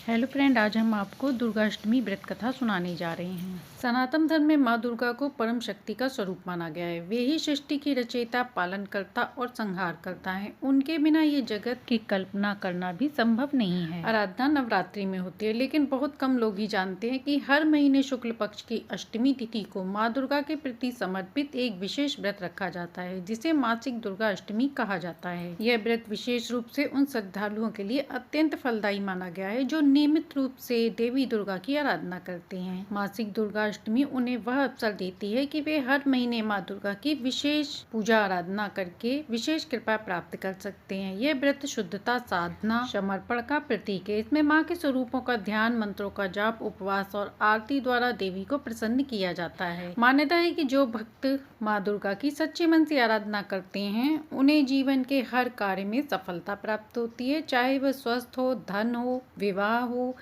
Hello friend, आज हम आपको दुर्गाष्टमी व्रत कथा सुनाने जा रहे हैं। सनातन धर्म में माँ दुर्गा को परम शक्ति का स्वरूप माना गया है। वे ही सृष्टि की रचयिता, पालनकर्ता और संहार करता है। उनके बिना ये जगत की कल्पना करना भी संभव नहीं है। आराधना नवरात्रि में होती है, लेकिन बहुत कम लोग ही जानते हैं कि हर महीने शुक्ल पक्ष की अष्टमी तिथि को माँ दुर्गा के प्रति समर्पित एक विशेष व्रत रखा जाता है, जिसे मासिक दुर्गा अष्टमी कहा जाता है। यह व्रत विशेष रूप से उन श्रद्धालुओं के लिए अत्यंत फलदायी माना गया है जो नियमित रूप से देवी दुर्गा की आराधना करते हैं। मासिक दुर्गा अष्टमी उन्हें वह अवसर देती है कि वे हर महीने माँ दुर्गा की विशेष पूजा आराधना करके विशेष कृपा प्राप्त कर सकते हैं। यह व्रत शुद्धता, साधना, समर्पण का प्रतीक है। इसमें माँ के स्वरूपों का ध्यान, मंत्रों का जाप, उपवास और आरती द्वारा देवी को प्रसन्न किया जाता है। मान्यता है कि जो भक्त माँ दुर्गा की सच्चे मन से आराधना करते हैं, उन्हें जीवन के हर कार्य में सफलता प्राप्त होती है, चाहे वह स्वस्थ हो, धन हो, विवाह हो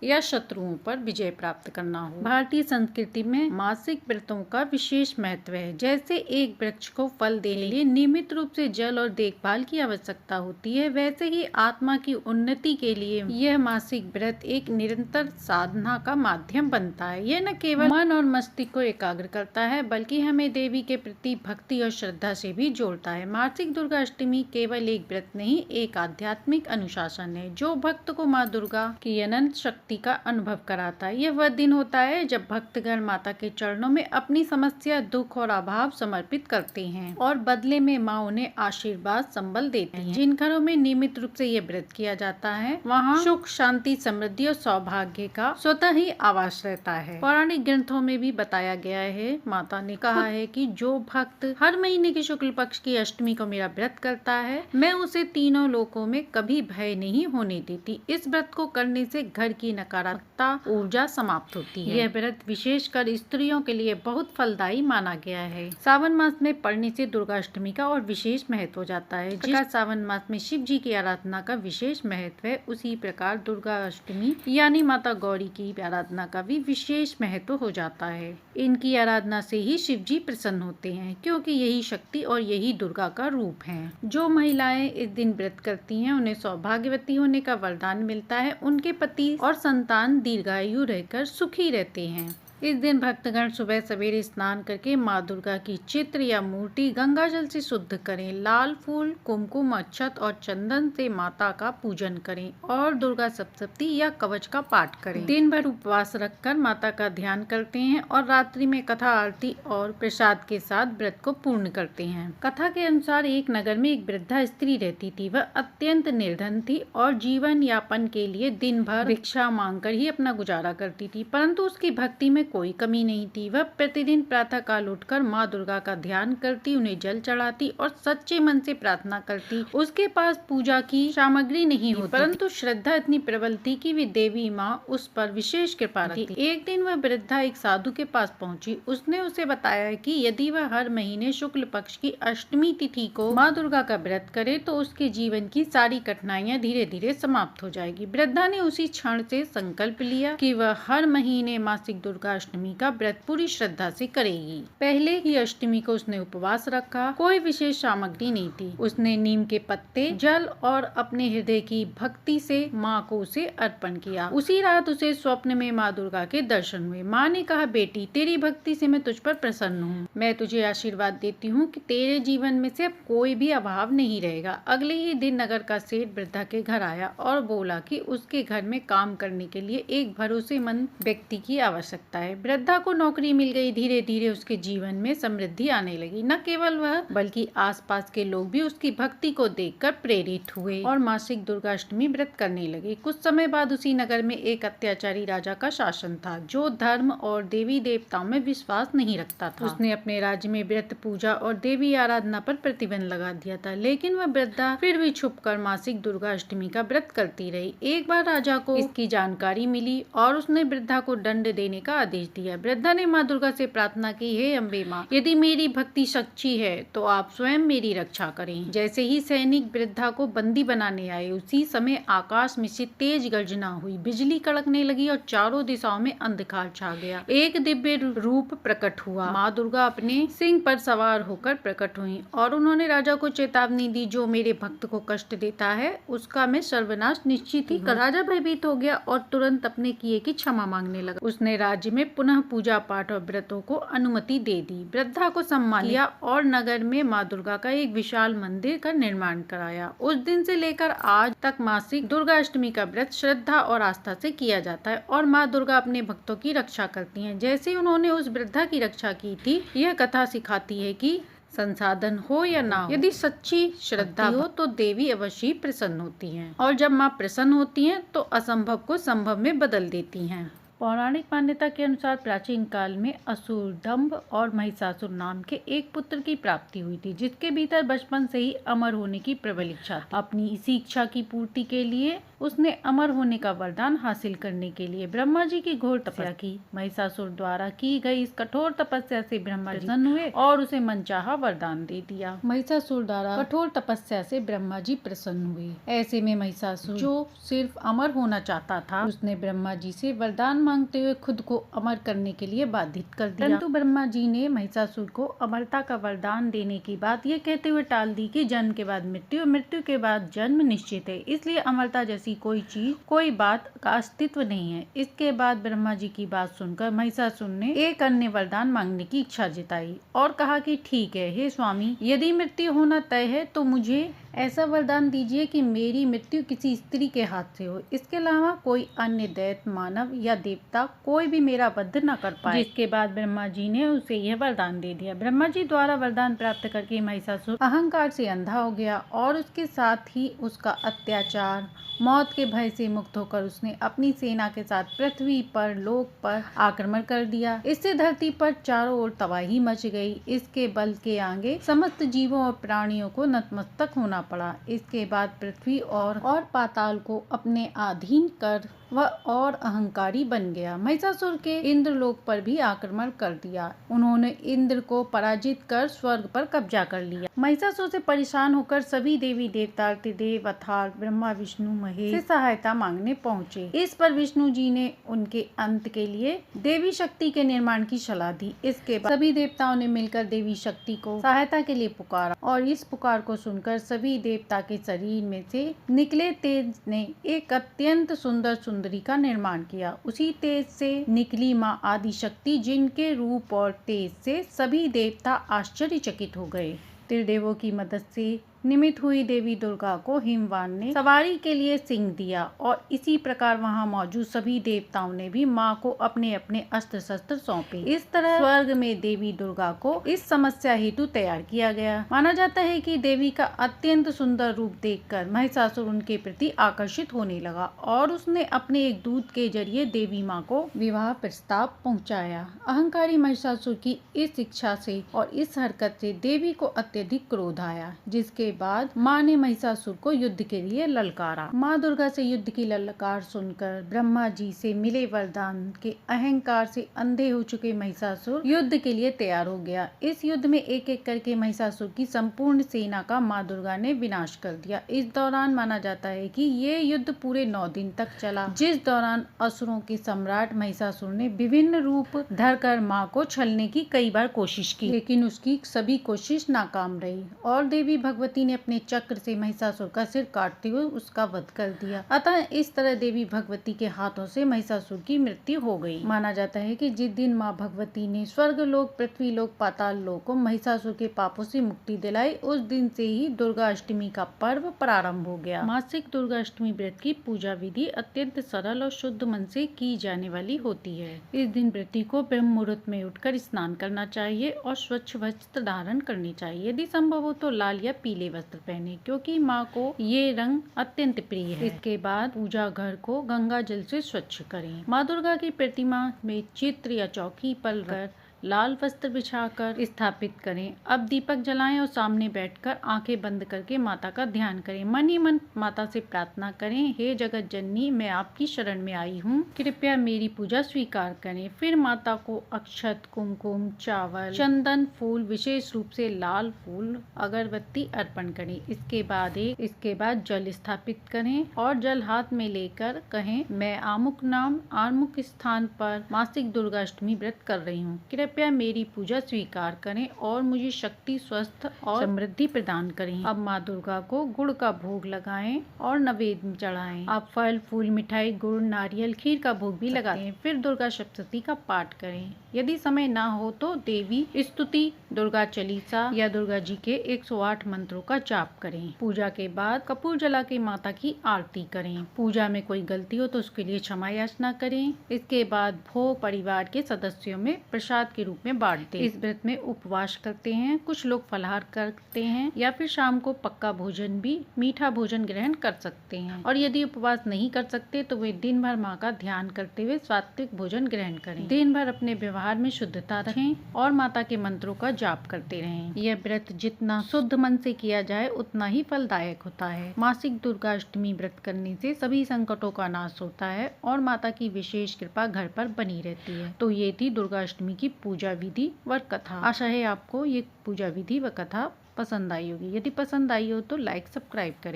या शत्रुओं पर विजय प्राप्त करना हो। भारतीय संस्कृति में मासिक व्रतों का विशेष महत्व है। जैसे एक वृक्ष को फल देने के लिए नियमित रूप से जल और देखभाल की आवश्यकता होती है, वैसे ही आत्मा की उन्नति के लिए यह मासिक व्रत एक निरंतर साधना का माध्यम बनता है। यह न केवल मन और मस्तिष्क को एकाग्र करता है, बल्कि हमें देवी के प्रति भक्ति और श्रद्धा से भी जोड़ता है। मासिक दुर्गा अष्टमी केवल एक व्रत नहीं, एक आध्यात्मिक अनुशासन है जो भक्त को माँ दुर्गा की अनंत शक्ति का अनुभव कराता है। यह वह दिन होता है जब भक्तगण माता के चरणों में अपनी समस्या, दुख और अभाव समर्पित करते हैं और बदले में माँ उन्हें आशीर्वाद, संबल देती है। जिन घरों में नियमित रूप से यह व्रत किया जाता है, वहाँ सुख, शांति, समृद्धि और सौभाग्य का स्वतः ही आवास रहता है। पौराणिक ग्रंथों में भी बताया गया है, माता ने कहा है कि जो भक्त हर महीने की शुक्ल पक्ष की अष्टमी को मेरा व्रत करता है, मैं उसे तीनों लोकों में कभी भय नहीं होने देती। इस व्रत को करने से घर की नकारात्मकता ऊर्जा समाप्त होती है। यह व्रत विशेषकर स्त्रियों के लिए बहुत फलदायी माना गया है। सावन मास में पड़ने से दुर्गाष्टमी का और विशेष महत्व हो जाता है। जिस प्रकार सावन मास में शिव जी की आराधना का विशेष महत्व है, उसी प्रकार दुर्गा अष्टमी यानी माता गौरी की आराधना का भी विशेष महत्व हो जाता है। इनकी आराधना से ही शिव जी प्रसन्न होते हैं, क्योंकि यही शक्ति और यही दुर्गा का रूप है। जो महिलाएं इस दिन व्रत करती हैं, उन्हें सौभाग्यवती होने का वरदान मिलता है। उनके पति और संतान दीर्घायु रहकर सुखी रहते हैं। इस दिन भक्तगण सुबह सवेरे स्नान करके माँ दुर्गा की चित्र या मूर्ति गंगा जल से शुद्ध करें, लाल फूल, कुमकुम, अक्षत और चंदन से माता का पूजन करें और दुर्गा सप्तशती या कवच का पाठ करें। दिन भर उपवास रखकर माता का ध्यान करते हैं और रात्रि में कथा, आरती और प्रसाद के साथ व्रत को पूर्ण करते हैं। कथा के अनुसार एक नगर में एक वृद्धा स्त्री रहती थी। वह अत्यंत निर्धन थी और जीवन यापन के लिए दिन भर भिक्षा मांगकर ही अपना गुजारा करती थी, परंतु उसकी भक्ति में कोई कमी नहीं थी। वह प्रतिदिन प्रातः काल उठकर माँ दुर्गा का ध्यान करती, उन्हें जल चढ़ाती और सच्चे मन से प्रार्थना करती। उसके पास पूजा की सामग्री नहीं होती, परंतु श्रद्धा इतनी प्रबल थी कि वे देवी माँ उस पर विशेष कृपा रखती। एक दिन वह वृद्धा एक साधु के पास पहुंची। उसने उसे बताया कि यदि वह हर महीने शुक्ल पक्ष की अष्टमी तिथि को माँ दुर्गा का व्रत करे तो उसके जीवन की सारी कठिनाइयाँ धीरे धीरे समाप्त हो जाएगी। वृद्धा ने उसी क्षण से संकल्प लिया कि वह हर महीने मासिक दुर्गा अष्टमी का व्रत पूरी श्रद्धा से करेगी। पहले ही अष्टमी को उसने उपवास रखा। कोई विशेष सामग्री नहीं थी। उसने नीम के पत्ते, जल और अपने हृदय की भक्ति से माँ को उसे अर्पण किया। उसी रात उसे स्वप्न में माँ दुर्गा के दर्शन हुए। माँ ने कहा, बेटी, तेरी भक्ति से मैं तुझ पर प्रसन्न हूँ। मैं तुझे आशीर्वाद देती हूँ कि तेरे जीवन में से अब कोई भी अभाव नहीं रहेगा। अगले ही दिन नगर का सेठ वृद्धा के घर आया और बोला कि उसके घर में काम करने के लिए एक भरोसेमंद व्यक्ति की आवश्यकता है। वृद्धा को नौकरी मिल गई। धीरे धीरे उसके जीवन में समृद्धि आने लगी। न केवल वह, बल्कि आसपास के लोग भी उसकी भक्ति को देखकर प्रेरित हुए और मासिक दुर्गाष्टमी व्रत करने लगे। कुछ समय बाद उसी नगर में एक अत्याचारी राजा का शासन था, जो धर्म और देवी देवताओं में विश्वास नहीं रखता था। उसने अपने राज्य में व्रत, पूजा और देवी आराधना पर प्रतिबंध लगा दिया था, लेकिन वह वृद्धा फिर भी छुपकर मासिक दुर्गाष्टमी का व्रत करती रही। एक बार राजा को इसकी जानकारी मिली और उसने वृद्धा को दंड देने का आदेश आदेश दिया। वृद्धा ने माँ दुर्गा से प्रार्थना की, हे अम्बे माँ, यदि मेरी भक्ति सच्ची है तो आप स्वयं मेरी रक्षा करें। जैसे ही सैनिक वृद्धा को बंदी बनाने आए, उसी समय आकाश में से तेज गर्जना हुई, बिजली कड़कने लगी और चारों दिशाओं में अंधकार छा गया। एक दिव्य रूप प्रकट हुआ। माँ दुर्गा अपने सिंह पर सवार होकर प्रकट हुई और उन्होंने राजा को चेतावनी दी, जो मेरे भक्त को कष्ट देता है उसका मैं सर्वनाश निश्चित ही। राजा भयभीत हो गया और तुरंत अपने किए की क्षमा मांगने लगा। उसने राज्य में पुनः पूजा पाठ और व्रतों को अनुमति दे दी, वृद्धा को सम्मान किया और नगर में माँ दुर्गा का एक विशाल मंदिर का निर्माण कराया। उस दिन से लेकर आज तक मासिक दुर्गा अष्टमी का व्रत श्रद्धा और आस्था से किया जाता है और माँ दुर्गा अपने भक्तों की रक्षा करती हैं, जैसे उन्होंने उस वृद्धा की रक्षा की थी। यह कथा सिखाती है कि संसाधन हो या ना हो, यदि सच्ची श्रद्धा हो तो देवी अवश्य प्रसन्न होती हैं और जब माँ प्रसन्न होती हैं तो असंभव को संभव में बदल देती हैं। पौराणिक मान्यता के अनुसार प्राचीन काल में असुर दंभ और महिषासुर नाम के एक पुत्र की प्राप्ति हुई थी, जिसके भीतर बचपन से ही अमर होने की प्रबल इच्छा थी। अपनी इसी इच्छा की पूर्ति के लिए उसने अमर होने का वरदान हासिल करने के लिए ब्रह्मा जी की घोर तपस्या की। महिषासुर द्वारा की गई इस कठोर तपस्या से ब्रह्मा जी प्रसन्न हुए और उसे मनचाहा वरदान दे दिया। महिषासुर द्वारा कठोर तपस्या से ब्रह्मा जी प्रसन्न हुए। ऐसे में महिषासुर, जो सिर्फ अमर होना चाहता था, उसने ब्रह्मा जी से वरदान मांगते हुए खुद को अमर करने के लिए बाधित कर दिया। परंतु ब्रह्मा जी ने महिषासुर को अमरता का वरदान देने की बात ये कहते हुए टाल दी कि जन्म के बाद मृत्यु, मृत्यु के बाद जन्म निश्चित है, इसलिए अमरता जैसी कोई चीज, कोई बात का अस्तित्व नहीं है। इसके बाद ब्रह्मा जी की बात सुनकर महिषासुर ने एक अन्य वरदान मांगने की इच्छा जताई और कहा कि ठीक है, हे स्वामी, यदि मृत्यु होना तय है तो मुझे ऐसा वरदान दीजिए कि मेरी मृत्यु किसी स्त्री के हाथ से हो। इसके अलावा कोई अन्य दैत्य, मानव या देवता कोई भी मेरा वध न कर पाए। जिसके बाद ब्रह्मा जी ने उसे यह वरदान दे दिया। ब्रह्मा जी द्वारा वरदान प्राप्त करके महिषासुर अहंकार से अंधा हो गया और उसके साथ ही उसका अत्याचार, मौत के भय से मुक्त होकर उसने अपनी सेना के साथ पृथ्वी पर, लोक पर आक्रमण कर दिया। इससे धरती पर चारों ओर तबाही मच गई। इसके बल के आगे समस्त जीवों और प्राणियों को नतमस्तक होना पड़ा। इसके बाद पृथ्वी और पाताल को अपने अधीन कर वह और अहंकारी बन गया। महिषासुर के इंद्रलोक पर भी आक्रमण कर दिया। उन्होंने इंद्र को पराजित कर स्वर्ग पर कब्जा कर लिया। महिषासुर से परेशान होकर सभी देवी देवता, देव अर्थात ब्रह्मा, विष्णु, महेश से सहायता मांगने पहुँचे। इस पर विष्णु जी ने उनके अंत के लिए देवी शक्ति के निर्माण की सलाह दी। इसके बाद सभी देवताओं ने मिलकर देवी शक्ति को सहायता के लिए पुकारा और इस पुकार को सुनकर सभी देवता के शरीर में से निकले तेज ने एक अत्यंत सुंदर सुंदरी का निर्माण किया। उसी तेज से निकली माँ आदि शक्ति, जिनके रूप और तेज से सभी देवता आश्चर्यचकित हो गए। त्रिदेवों की मदद से निमित्त हुई देवी दुर्गा को हिमवान ने सवारी के लिए सिंह दिया और इसी प्रकार वहां मौजूद सभी देवताओं ने भी मां को अपने अपने अस्त्र शस्त्र सौंपे। इस तरह स्वर्ग में देवी दुर्गा को इस समस्या हेतु तैयार किया गया। माना जाता है कि देवी का अत्यंत सुंदर रूप देखकर महिषासुर उनके प्रति आकर्षित होने लगा और उसने अपने एक दूत के जरिए देवी माँ को विवाह प्रस्ताव पहुँचाया। अहंकारी महिषासुर की इस इच्छा से और इस हरकत से देवी को अत्यधिक क्रोध आया, जिसके बाद माँ ने महिषासुर को युद्ध के लिए ललकारा। माँ दुर्गा से युद्ध की ललकार सुनकर ब्रह्मा जी से मिले वरदान के अहंकार से अंधे हो चुके महिषासुर युद्ध के लिए तैयार हो गया। इस युद्ध में एक एक करके महिषासुर की संपूर्ण सेना का माँ दुर्गा ने विनाश कर दिया। इस दौरान माना जाता है कि ये युद्ध पूरे 9 दिन तक चला, जिस दौरान असुरों के सम्राट महिषासुर ने विभिन्न रूप धरकर माँ को छलने की कई बार कोशिश की, लेकिन उसकी सभी कोशिश नाकाम रही और देवी भगवती ने अपने चक्र से महिषासुर का सिर काटते हुए उसका वध कर दिया। अतः इस तरह देवी भगवती के हाथों से महिषासुर की मृत्यु हो गई। माना जाता है कि जिस दिन माँ भगवती ने स्वर्ग लोक, पृथ्वी लोक, पाताल लोक को महिषासुर के पापों से मुक्ति दिलाई, उस दिन से ही दुर्गा अष्टमी का पर्व प्रारंभ हो गया। मासिक दुर्गा अष्टमी व्रत की पूजा विधि अत्यंत सरल और शुद्ध मन से की जाने वाली होती है। इस दिन व्रती को ब्रह्म मुहूर्त में उठकर स्नान करना चाहिए और स्वच्छ वस्त्र धारण करनी चाहिए। यदि संभव हो तो लाल या पीले वस्त्र पहने, क्योंकि माँ को ये रंग अत्यंत प्रिय है। इसके बाद पूजा घर को गंगा जल से स्वच्छ करें। माँ दुर्गा की प्रतिमा में चित्र या चौकी पर रख लाल वस्त्र बिछाकर स्थापित करें। अब दीपक जलाएं और सामने बैठकर आंखें बंद करके माता का ध्यान करें। मन ही मन माता से प्रार्थना करें, हे जगत जननी, मैं आपकी शरण में आई हूँ, कृपया मेरी पूजा स्वीकार करें। फिर माता को अक्षत, कुमकुम, चावल, चंदन, फूल, विशेष रूप से लाल फूल, अगरबत्ती अर्पण करें। इसके बाद जल स्थापित करें और जल हाथ में लेकर कहें, मैं आमुक नाम आमुक स्थान पर मासिक दुर्गाष्टमी व्रत कर रही हूँ, कृपया मेरी पूजा स्वीकार करें और मुझे शक्ति, स्वस्थ और समृद्धि प्रदान करें। अब माँ दुर्गा को गुड़ का भोग लगाएं और नैवेद्य चढ़ाएं। आप फल, फूल, मिठाई, गुड़, नारियल, खीर का भोग भी लगाएं। फिर दुर्गा सप्तशती का पाठ करें। यदि समय ना हो तो देवी स्तुति, दुर्गा चालीसा या दुर्गा जी के 108 मंत्रों का जाप करें। पूजा के बाद कपूर जला के माता की आरती करें। पूजा में कोई गलती हो तो उसके लिए क्षमा याचना करें। इसके बाद भोग परिवार के सदस्यों में प्रसाद के रूप में बांटते हैं। इस व्रत में उपवास करते हैं, कुछ लोग फलाहार करते हैं या फिर शाम को पक्का भोजन भी, मीठा भोजन ग्रहण कर सकते हैं। और यदि उपवास नहीं कर सकते तो वे दिन भर माँ का ध्यान करते हुए सात्विक भोजन ग्रहण करें। दिन भर अपने व्यवहार में शुद्धता रखें और माता के मंत्रों का जाप करते रहें। यह व्रत जितना शुद्ध मन से किया जाए उतना ही फलदायक होता है। मासिक दुर्गाष्टमी व्रत करने से सभी संकटों का नाश होता है और माता की विशेष कृपा घर पर बनी रहती है। तो ये थी दुर्गाष्टमी की पूजा विधि व कथा। आशा है आपको ये पूजा विधि व कथा पसंद आई होगी। यदि पसंद आई हो तो लाइक, सब्सक्राइब करें।